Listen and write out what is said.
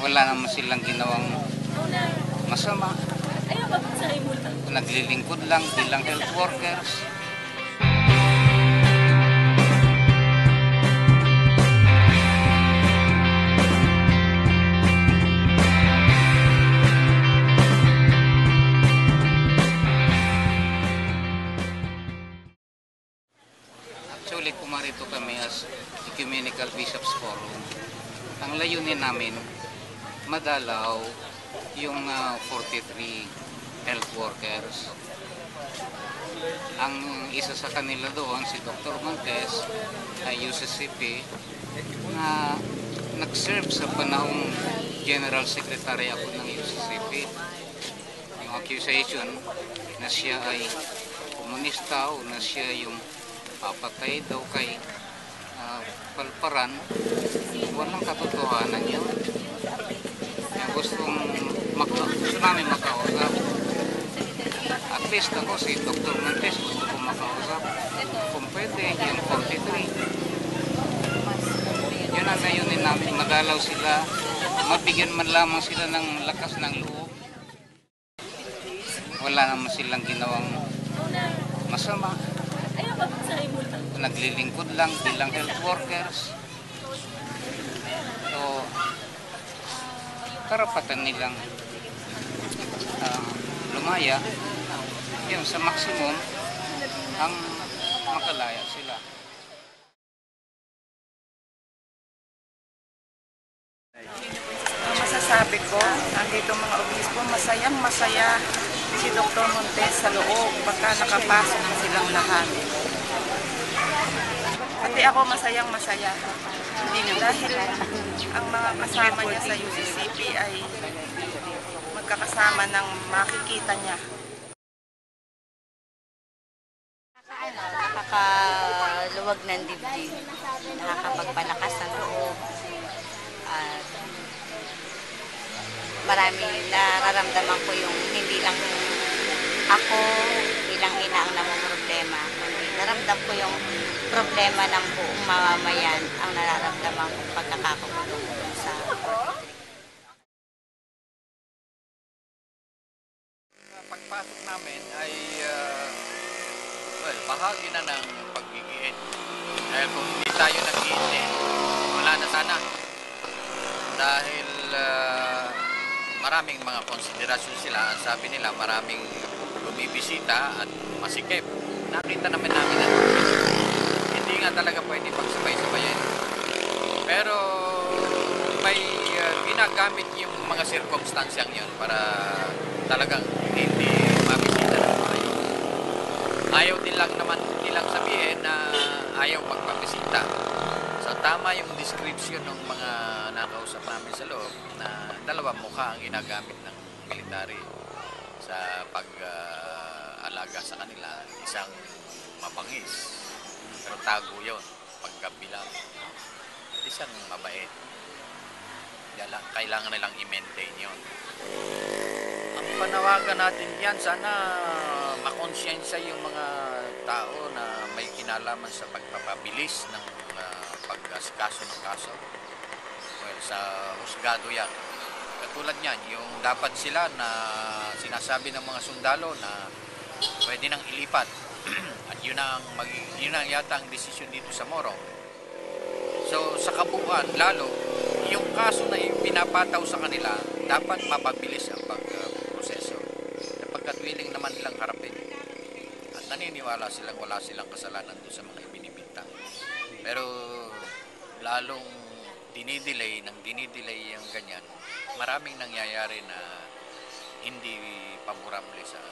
Wala naman silang ginawang masama. Naglilingkod lang bilang health workers. Actually, pumarito kami as Ecumenical Bishops Forum. Ang layunin namin, madalaw yung 43 health workers. Ang isa sa kanila doon, si Dr. Montes, ay UCCP, na nag-serve sa panahong General Secretary ako ng UCCP. Yung accusation na siya ay komunista o na siya yung papatay daw kay Palparan, walang katotohanan yun. Gusto namin makausap. At least ako, si Dr. Montes, gusto ko makausap. Kung pwede, yung 43. Yun ang layunin namin, madalaw sila, mabigyan man lamang sila ng lakas ng loob. Wala naman silang ginawang masama. Naglilingkod lang bilang health workers. So, karapatan nilang lumaya, yun sa maximum ang makalaya sila. Masasabi ko, nandito mga obispo, masayang masaya si Dr. Montes sa loob pagka nakapasok silang lahat. Pati ako masayang masaya. Dahil ang mga kasama niya sa UCCP ay magkakasama ng makikita niya. Nakakaluwag ng dibdib, nakakapagpalakas ng loob, at marami nararamdaman ko yung hindi lang ako bilang ina ang namumroblema, kundi naramdam ko yung problema ng buong mamamayan ang nararamdaman kong pagkakakulong sa pagpasok namin ay bahagi na ng pag-iinit. Dahil kung hindi tayo nag-iinit, wala na sana. Dahil maraming mga konsiderasyon sila. Ang sabi nila, maraming bumibisita at masikip. Nakita naman namin na hindi nga talaga pwede pagsabay-sabayin. Pero may ginagamit yung mga sirkumstansyang yun para talagang hindi mabisita ng maayos. Ayaw din lang naman nilang sabihin na ayaw magpabisita. So tama yung description ng mga nakausap namin sa loob na dalawang mukha ang ginagamit ng military sa pag-alaga sa kanila. Isang mabangis, pero tago yun, pagkabilang. Isang mabait. Kailangan nilang i-maintain yun. Ang panawagan natin diyan, sana makonsensya yung mga tao na may kinalaman sa pagpapabilis ng pag-asikaso ng kaso. Well, sa husgado yan. Katulad niyan, yung dapat sila na sinasabi ng mga sundalo na pwede nang ilipat. At yun ang yata ang desisyon dito sa Morong. So, sa kabuuan, lalo, yung kaso na pinapataw sa kanila, dapat mapabilis ang pagproseso. Kapagkat willing naman nilang harapin. At naniniwala silang wala silang kasalanan doon sa mga ibinibintang. Pero, lalong dinidelay yung ganyan, maraming nangyayari na hindi paborable sa